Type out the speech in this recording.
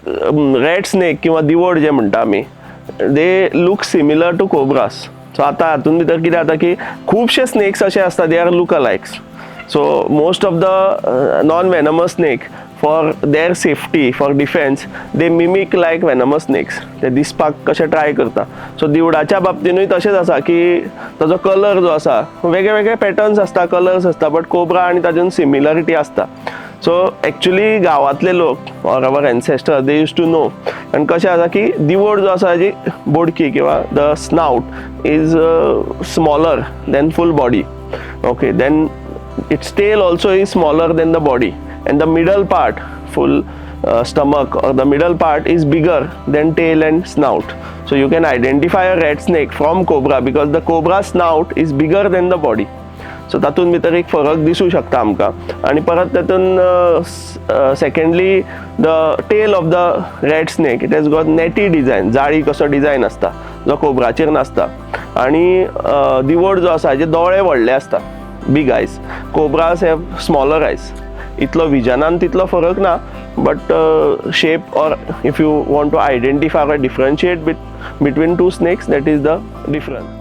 Red snake किंवा दिवड जे म्हणटा आमी, दे लूक सिमिलर टू कोब्रास. सो आतां हातून भितर कितें जाता की खुबशे स्नेक्स अशे आसता, they are lookalikes. So most of the non venomous snake, for their safety, for defence, they mimic like venomous snakes. ते दिसपाक कशें ट्राय करता. सो दिवडाच्या बाबतीनूय तशेंच आसा की ताजो कलर जो आसा, वेगळे वेगळे पॅटर्न्स आसता, कलर्स आसता, बट कोब्रा आनी तातूंत सिमिलरिटी आसता. सो एक्चुली गांवांतले लोक or our ancestor they use to know. आनी कशें आसा की दिवड जो आसा जी बोडकी किंवा the snout is smaller than full body. Okay, then its tail also is smaller than the body, and the middle part, full stomach or the middle part is bigger than tail and snout. So you can identify a red snake from cobra because the cobra snout is bigger than the body. So तातून भितर एक फरक दिसू शकता आमकां. आनी परत तातून secondly the tail of the red snake, it has got netty design, जाळी कसो डिझायन आसता जो कोब्राचेर नासता. आनी दिवड जो आसा जे दोळे व्हडले आसता, big eyes. Cobras have smaller eyes. इतलो विजनान तितलो फरक ना, but shape or if you want to identify or differentiate between two snakes, that is the difference.